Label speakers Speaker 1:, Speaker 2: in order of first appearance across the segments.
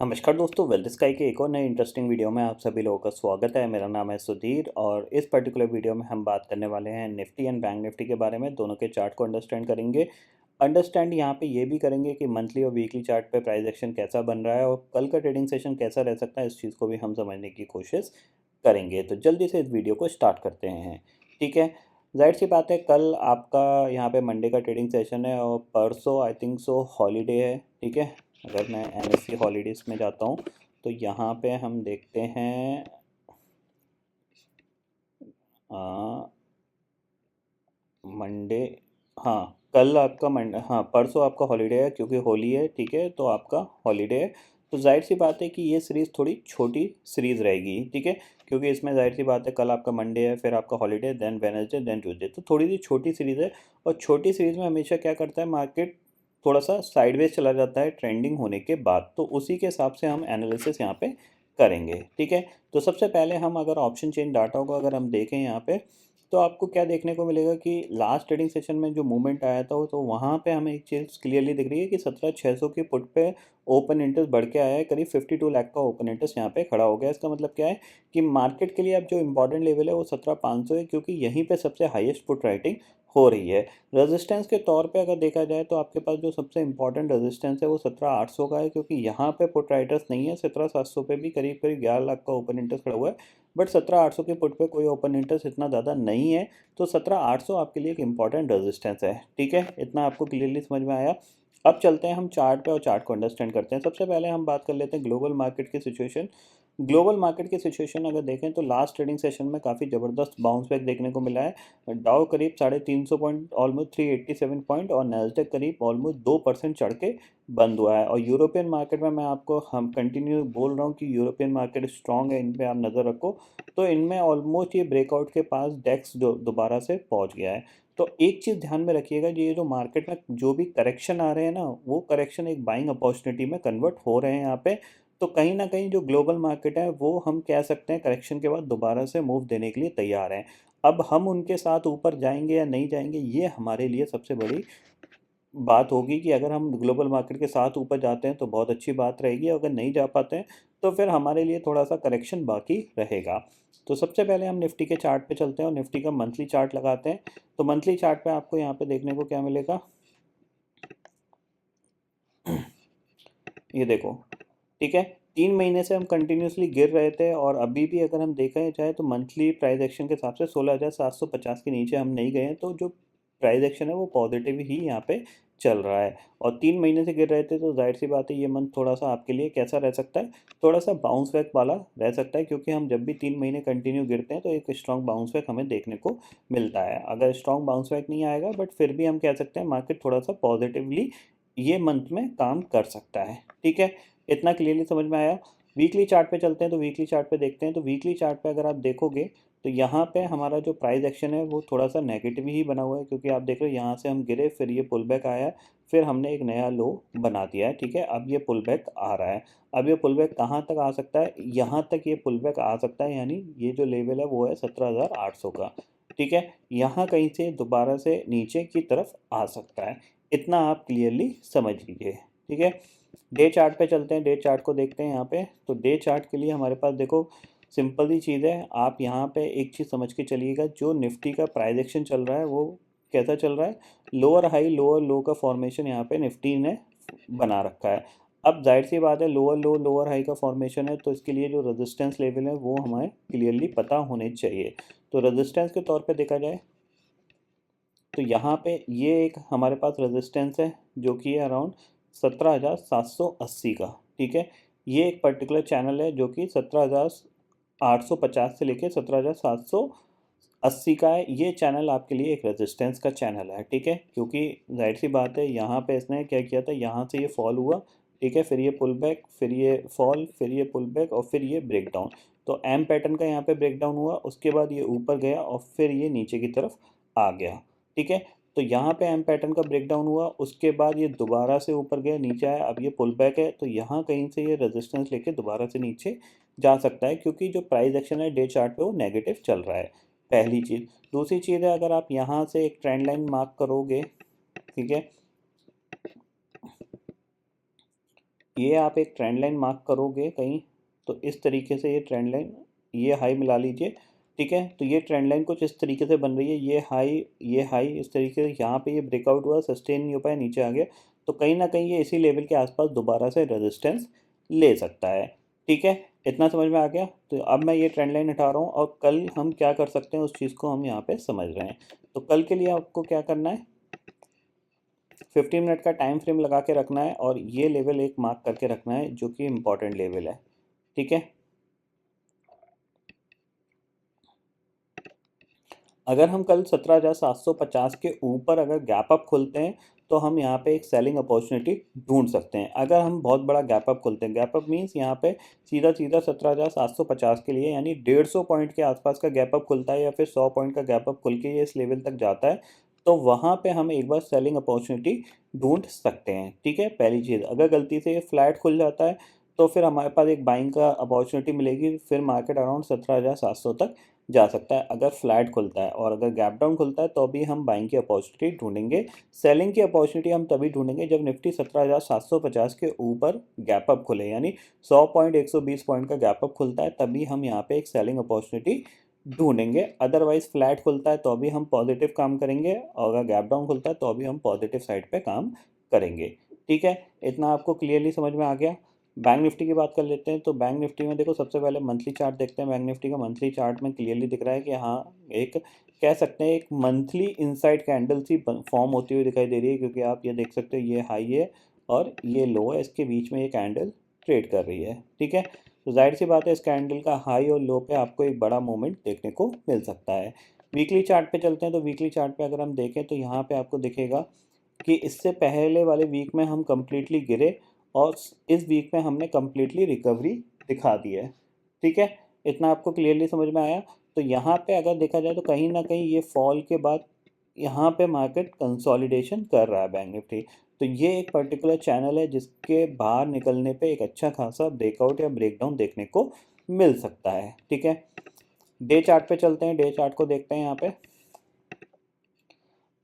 Speaker 1: नमस्कार दोस्तों, wealth sky के एक और नए इंटरेस्टिंग वीडियो में आप सभी लोगों का स्वागत है। मेरा नाम है सुधीर और इस पर्टिकुलर वीडियो में हम बात करने वाले हैं निफ्टी एंड बैंक निफ्टी के बारे में। दोनों के चार्ट को अंडरस्टैंड करेंगे। अंडरस्टैंड यहाँ पे ये भी करेंगे कि मंथली और वीकली चार्ट पे प्राइस एक्शन कैसा बन रहा है और कल का ट्रेडिंग सेशन कैसा रह सकता है, इस चीज़ को भी हम समझने की कोशिश करेंगे। तो जल्दी से इस वीडियो को स्टार्ट करते हैं। ठीक है, जाहिर सी बात है, कल आपका यहाँ पे मंडे का ट्रेडिंग सेशन है और परसों आई थिंक सो हॉलीडे है। ठीक है, अगर मैं एनएससी हॉलीडेज़ में जाता हूँ तो यहाँ पे हम देखते हैं मंडे, हाँ कल आपका मंडे, हाँ परसों आपका हॉलीडे है क्योंकि होली है। ठीक है, तो आपका हॉलीडे है, तो जाहिर सी बात है कि ये सीरीज़ थोड़ी छोटी सीरीज़ रहेगी। ठीक है, क्योंकि इसमें जाहिर सी बात है कल आपका मंडे है, फिर आपका holiday, then Wednesday, then Tuesday, तो थोड़ी सी छोटी सीरीज़ है। और छोटी सीरीज़ में हमेशा क्या करता है मार्केट, थोड़ा सा साइडवेज चला जाता है ट्रेंडिंग होने के बाद, तो उसी के हिसाब से हम एनालिसिस यहाँ पे करेंगे। ठीक है, तो सबसे पहले हम अगर ऑप्शन चेन डाटा को अगर हम देखें यहाँ पे, तो आपको क्या देखने को मिलेगा कि लास्ट ट्रेडिंग सेशन में जो मूवमेंट आया था तो वहाँ पे हमें एक चीज़ क्लियरली दिख रही है कि 17,600 की पुट पे ओपन इंटरेस्ट बढ़ के आया है। करीब 52 लाख का ओपन इंटरेस्ट यहाँ पे खड़ा हो गया। इसका मतलब क्या है कि मार्केट के लिए अब जो इंपॉर्टेंट लेवल है वो 17,500 है, क्योंकि यहीं पे सबसे हाईएस्ट पुट राइटिंग हो रही है। रेजिस्टेंस के तौर पे अगर देखा जाए तो आपके पास जो सबसे इंपॉर्टेंट रेजिस्टेंस है वो 17,800 का है, क्योंकि यहाँ पे पुट राइटर्स नहीं है। 17,700 पे भी करीब करीब 11 लाख का ओपन इंटरेस्ट खड़ा हुआ है, बट 17,800 के पुट पे कोई ओपन इंटरेस्ट इतना ज़्यादा नहीं है। तो 17,800 आपके लिए एक इंपॉर्टेंट रेजिस्टेंस है। ठीक है, इतना आपको क्लियरली समझ में आया। अब चलते हैं हम चार्ट पे और चार्ट को अंडरस्टैंड करते हैं। सबसे पहले हम बात कर लेते हैं ग्लोबल मार्केट की सिचुएशन। ग्लोबल मार्केट की सिचुएशन अगर देखें तो लास्ट ट्रेडिंग सेशन में काफ़ी ज़बरदस्त बाउंस बैक देखने को मिला है। डाउ करीब 350 पॉइंट, ऑलमोस्ट 387 पॉइंट, और नैस्डैक करीब ऑलमोस्ट 2% चढ़ के बंद हुआ है। और यूरोपियन मार्केट में मैं आपको हम कंटिन्यू बोल रहा हूँ कि यूरोपियन मार्केट स्ट्रॉन्ग है, इन पे आप नज़र रखो। तो इनमें ऑलमोस्ट ये ब्रेकआउट के पास डेक्स जो दोबारा से पहुँच गया है। तो एक चीज़ ध्यान में रखिएगा, ये जो मार्केट में जो भी करेक्शन आ रहे हैं ना, वो करेक्शन एक बाइंग अपॉर्चुनिटी में कन्वर्ट हो रहे हैं यहाँ पे। तो कहीं ना कहीं जो ग्लोबल मार्केट है वो हम कह सकते हैं करेक्शन के बाद दोबारा से मूव देने के लिए तैयार हैं। अब हम उनके साथ ऊपर जाएंगे या नहीं जाएंगे, ये हमारे लिए सबसे बड़ी बात होगी कि अगर हम ग्लोबल मार्केट के साथ ऊपर जाते हैं तो बहुत अच्छी बात रहेगी, अगर नहीं जा पाते हैं तो फिर हमारे लिए थोड़ा सा करेक्शन बाकी रहेगा। तो सबसे पहले हम निफ्टी के चार्ट पे चलते हैं और निफ्टी का मंथली चार्ट लगाते हैं। तो मंथली चार्ट पे आपको यहाँ पे देखने को क्या मिलेगा, ये देखो। ठीक है, 3 महीने से हम कंटिन्यूसली गिर रहे थे और अभी भी अगर हम देखा जाए तो मंथली प्राइस एक्शन के हिसाब से 16,750 के नीचे हम नहीं गए हैं। तो जो प्राइस एक्शन है वो पॉजिटिव ही यहाँ पे चल रहा है। और 3 महीने से गिर रहे थे तो जाहिर सी बात है ये मंथ थोड़ा सा आपके लिए कैसा रह सकता है, थोड़ा सा बाउंस बैक वाला रह सकता है, क्योंकि हम जब भी 3 महीने कंटिन्यू गिरते हैं तो एक स्ट्रॉन्ग बाउंस बैक हमें देखने को मिलता है। अगर स्ट्रॉन्ग बाउंस बैक नहीं आएगा, बट फिर भी हम कह सकते हैं मार्केट थोड़ा सा पॉजिटिवली ये मंथ में काम कर सकता है। ठीक है, इतना क्लियरली समझ में आया। वीकली चार्ट पे चलते हैं, तो वीकली चार्ट पे देखते हैं। तो वीकली चार्ट पे अगर आप देखोगे तो यहाँ पे हमारा जो प्राइस एक्शन है वो थोड़ा सा नेगेटिव ही बना हुआ है, क्योंकि आप देख रहे हो यहाँ से हम गिरे, फिर ये पुल बैक आया, फिर हमने एक नया लो बना दिया है। ठीक है, अब ये पुल बैक आ रहा है। अब ये पुल बैक कहाँ तक आ सकता है, यहाँ तक ये पुल बैक आ सकता है, यानी ये जो लेवल है वो है 17,800 का। ठीक है, यहाँ कहीं से दोबारा से नीचे की तरफ आ सकता है, इतना आप क्लियरली समझ लीजिए। ठीक है, डे चार्ट पे चलते हैं, डे चार्ट को देखते हैं यहाँ पे। तो डे चार्ट के लिए हमारे पास देखो सिंपल सी चीज़ है, आप यहाँ पे एक चीज़ समझ के चलिएगा, जो निफ्टी का प्राइस एक्शन चल रहा है वो कैसा चल रहा है, लोअर हाई लोअर लो का फॉर्मेशन यहाँ पे निफ्टी ने बना रखा है। अब जाहिर सी बात है लोअर लो लोअर हाई का फॉर्मेशन है, तो इसके लिए जो रेजिस्टेंस लेवल है वो हमें क्लियरली पता होने चाहिए। तो रेजिस्टेंस के तौर पे देखा जाए तो यहाँ पे ये एक हमारे पास रेजिस्टेंस है जो कि है अराउंड 17,780 का। ठीक है, ये एक पर्टिकुलर चैनल है जो कि 17,850 से लेके 17,780 का है। ये चैनल आपके लिए एक रेजिस्टेंस का चैनल है। ठीक है, क्योंकि जाहिर सी बात है यहाँ पे इसने क्या किया था, यहाँ से ये फॉल हुआ। ठीक है, फिर ये पुल बैक, फिर ये फॉल, फिर ये पुल बैक, और फिर ये ब्रेक डाउन। तो एम पैटर्न का यहाँ पे ब्रेक डाउन हुआ, उसके बाद ये ऊपर गया और फिर ये नीचे की तरफ आ गया। ठीक है, तो यहाँ पे एम पैटर्न का ब्रेकडाउन हुआ, उसके बाद ये दोबारा से ऊपर गया, नीचे आया, अब ये पुल बैक है। तो यहाँ कहीं से ये रेजिस्टेंस लेके दोबारा से नीचे जा सकता है, क्योंकि जो प्राइस एक्शन है डे चार्ट पे वो नेगेटिव चल रहा है, पहली चीज़। दूसरी चीज़ है, अगर आप यहाँ से एक ट्रेंड लाइन मार्क करोगे, ठीक है, ये आप एक ट्रेंड लाइन मार्क करोगे कहीं, तो इस तरीके से ये ट्रेंड लाइन, ये हाई मिला लीजिए, ठीक है। तो ये ट्रेंड लाइन कुछ इस तरीके से बन रही है, ये हाई इस तरीके से, यहाँ पे ये ब्रेकआउट हुआ, सस्टेन नहीं हो पाया, नीचे आ गया, तो कहीं ना कहीं ये इसी लेवल के आसपास दोबारा से रेजिस्टेंस ले सकता है, ठीक है। इतना समझ में आ गया। तो अब मैं ये ट्रेंड लाइन हटा रहा हूँ और कल हम क्या कर सकते हैं उस चीज़ को हम यहाँ पे समझ रहे हैं। तो कल के लिए आपको क्या करना है, 15 मिनट का टाइम फ्रेम लगा के रखना है और ये लेवल एक मार्क करके रखना है जो कि इम्पोर्टेंट लेवल है, ठीक है। अगर हम कल 17,750 के ऊपर अगर गैप अप खोलते हैं तो हम यहाँ पे एक सेलिंग अपॉर्चुनिटी ढूंढ सकते हैं। अगर हम बहुत बड़ा गैप अप खोलते हैं, गैप अप मीन्स यहाँ पे सीधा सीधा 17,750 के लिए यानी 150 पॉइंट के आसपास का गैप अप खुलता है या फिर 100 पॉइंट का गैप अप खुल के ये इस लेवल तक जाता है, तो वहाँ पे हम एक बार सेलिंग अपॉर्चुनिटी ढूंढ सकते हैं, ठीक है। पहली चीज़, अगर गलती से ये फ्लैट खुल जाता है तो फिर हमारे पास एक बाइंग का अपॉर्चुनिटी मिलेगी, फिर मार्केट अराउंड 17,700 तक जा सकता है अगर फ्लैट खुलता है। और अगर गैप डाउन खुलता है तो भी हम बाइंग की अपॉर्चुनिटी ढूंढेंगे। सेलिंग की अपॉर्चुनिटी हम तभी ढूंढेंगे जब निफ्टी 17,750 के ऊपर गैप अप खुले, यानी 100 पॉइंट 120 पॉइंट का गैप अप खुलता है, तभी हम यहाँ पे एक सेलिंग अपॉर्चुनिटी ढूंढेंगे। अदरवाइज फ्लैट खुलता है तो भी हम पॉजिटिव काम करेंगे और अगर गैप डाउन खुलता है तो भी हम पॉजिटिव साइड पे काम करेंगे, ठीक है। इतना आपको क्लियरली समझ में आ गया। बैंक निफ्टी की बात कर लेते हैं। तो बैंक निफ्टी में देखो, सबसे पहले मंथली चार्ट देखते हैं। बैंक निफ्टी का मंथली चार्ट में क्लियरली दिख रहा है कि हाँ, एक कह सकते हैं एक मंथली इनसाइड कैंडल सी फॉर्म होती हुई दिखाई दे रही है, क्योंकि आप ये देख सकते हो ये हाई है और ये लो है, इसके बीच में ये कैंडल ट्रेड कर रही है, ठीक है। तो जाहिर सी बात है इस कैंडल का हाई और लो पे आपको एक बड़ा मूवमेंट देखने को मिल सकता है। वीकली चार्ट पे चलते हैं। तो वीकली चार्ट पे अगर हम देखें तो यहाँ पे आपको दिखेगा कि इससे पहले वाले वीक में हम कम्प्लीटली गिरे और इस वीक में हमने कम्प्लीटली रिकवरी दिखा दी है, ठीक है। इतना आपको क्लियरली समझ में आया। तो यहाँ पे अगर देखा जाए तो कहीं ना कहीं ये फॉल के बाद यहाँ पे मार्केट कंसोलिडेशन कर रहा है बैंक निफ्टी। तो ये एक पर्टिकुलर चैनल है जिसके बाहर निकलने पे एक अच्छा खासा ब्रेकआउट या ब्रेकडाउन देखने को मिल सकता है, ठीक है। डे चार्ट पे चलते हैं। डे चार्ट को देखते हैं यहाँ पे।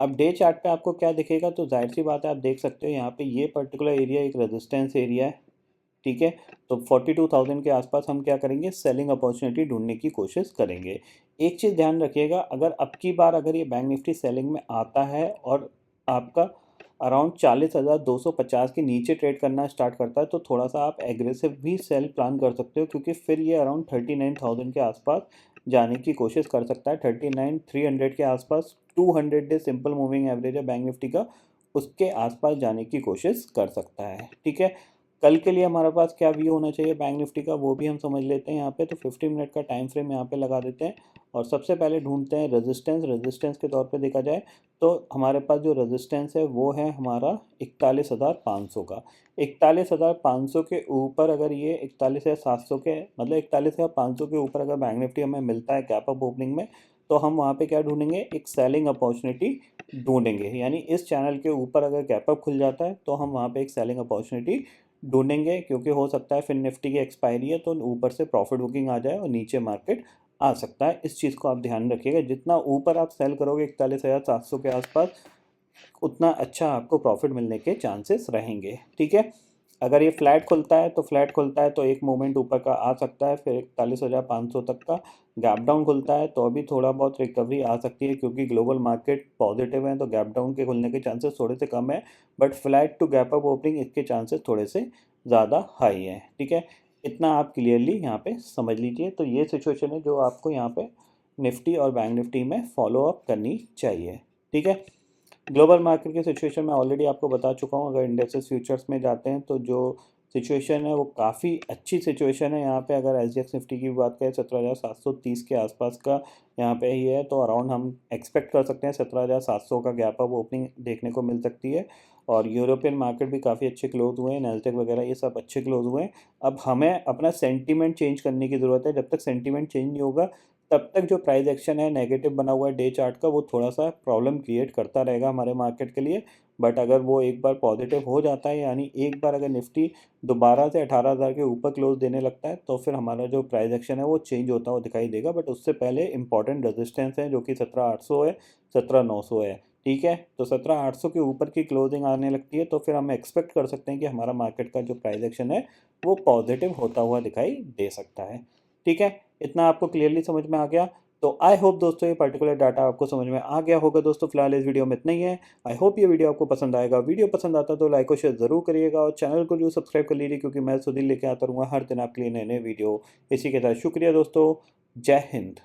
Speaker 1: अब डे चार्ट पे आपको क्या दिखेगा, तो जाहिर सी बात है आप देख सकते हो यहाँ पे ये पर्टिकुलर एरिया एक रेजिस्टेंस एरिया है, ठीक है। तो 42,000 के आसपास हम क्या करेंगे, सेलिंग अपॉर्चुनिटी ढूंढने की कोशिश करेंगे। एक चीज़ ध्यान रखिएगा, अगर अब की बार अगर ये बैंक निफ्टी सेलिंग में आता है और आपका अराउंड 40,250 के नीचे ट्रेड करना स्टार्ट करता है, तो थोड़ा सा आप एग्रेसिव भी सेल प्लान कर सकते हो, क्योंकि फिर ये अराउंड 39,000 के आसपास जाने की कोशिश कर सकता है। 39,300 के आसपास 200 डे सिंपल मूविंग एवरेज है बैंक निफ्टी का, उसके आसपास जाने की कोशिश कर सकता है, ठीक है। कल के लिए हमारे पास क्या व्यू होना चाहिए बैंक निफ्टी का, वो भी हम समझ लेते हैं यहाँ पे। तो 15 मिनट का टाइम फ्रेम यहाँ पे लगा देते हैं और सबसे पहले ढूंढते हैं रेजिस्टेंस। रेजिस्टेंस के तौर पे देखा जाए तो हमारे पास जो रेजिस्टेंस है वो है हमारा 41,500 का। 41,500 के ऊपर अगर ये 41,700 के मतलब 41,500 के ऊपर अगर बैंक निफ्टी हमें मिलता है गैप अप ओपनिंग में, तो हम वहाँ पे क्या ढूंढेंगे, एक सेलिंग अपॉर्चुनिटी ढूंढेंगे। यानी इस चैनल के ऊपर अगर गैप अप खुल जाता है तो हम वहाँ पे एक सेलिंग अपॉर्चुनिटी ढूंढेंगे, क्योंकि हो सकता है फिर निफ्टी की एक्सपायरी है तो ऊपर से प्रॉफिट बुकिंग आ जाए और नीचे मार्केट आ सकता है। इस चीज़ को आप ध्यान रखिएगा, जितना ऊपर आप सेल करोगे 41,700 के आसपास, उतना अच्छा आपको प्रॉफिट मिलने के चांसेस रहेंगे, ठीक है। अगर ये फ्लैट खुलता है तो एक मोमेंट ऊपर का आ सकता है, फिर 41,500 तक का। गैप डाउन खुलता है तो अभी थोड़ा बहुत रिकवरी आ सकती है, क्योंकि ग्लोबल मार्केट पॉजिटिव है तो गैप डाउन के खुलने के चांसेस थोड़े से कम है। But flat to gap up opening इसके चांसेस थोड़े से ज़्यादा हाई हैं, ठीक है। इतना आप क्लियरली यहाँ पे समझ लीजिए। तो ये सिचुएशन है जो आपको यहाँ पे निफ्टी और बैंक निफ्टी में फॉलो अप करनी चाहिए, ठीक है। ग्लोबल मार्केट की सिचुएशन मैं ऑलरेडी आपको बता चुका हूँ। अगर इंडेक्सेस फ्यूचर्स में जाते हैं तो जो सिचुएशन है वो काफ़ी अच्छी सिचुएशन है। यहाँ पे अगर एसजीएक्स निफ्टी की बात करें 17,730 के आसपास का यहाँ पे ही है, तो अराउंड हम एक्सपेक्ट कर सकते हैं 17,700 का गैप अप ओपनिंग देखने को मिल सकती है। और यूरोपियन मार्केट भी काफ़ी अच्छे क्लोज हुए हैं, नैस्डैक वगैरह ये सब अच्छे क्लोज हुए हैं। अब हमें अपना सेंटीमेंट चेंज करने की ज़रूरत है। जब तक सेंटीमेंट चेंज नहीं होगा तब तक जो प्राइस एक्शन है नेगेटिव बना हुआ है डे चार्ट का, वो थोड़ा सा प्रॉब्लम क्रिएट करता रहेगा हमारे मार्केट के लिए। बट अगर वो एक बार पॉजिटिव हो जाता है, यानी एक बार अगर निफ्टी दोबारा से 18,000 के ऊपर क्लोज देने लगता है, तो फिर हमारा जो प्राइस एक्शन है वो चेंज होता हुआ दिखाई देगा। बट उससे पहले इंपॉर्टेंट रेजिस्टेंस है जो कि 17,800 है, 17,900 है, ठीक है। तो 17,800 के ऊपर की क्लोजिंग आने लगती है तो फिर हम एक्सपेक्ट कर सकते हैं कि हमारा मार्केट का जो प्राइस एक्शन है वो पॉजिटिव होता हुआ दिखाई दे सकता है। ठीक है, इतना आपको क्लियरली समझ में आ गया। तो आई होप दोस्तों ये पर्टिकुलर डाटा आपको समझ में आ गया होगा। दोस्तों फिलहाल इस वीडियो में इतना ही है। आई होप ये वीडियो आपको पसंद आएगा। वीडियो पसंद आता तो लाइक और शेयर ज़रूर करिएगा और चैनल को जो सब्सक्राइब कर लीजिए, क्योंकि मैं सुधीर लेके आता रहूँगा हर दिन आपके लिए नए नए वीडियो। इसी के साथ शुक्रिया दोस्तों। जय हिंद।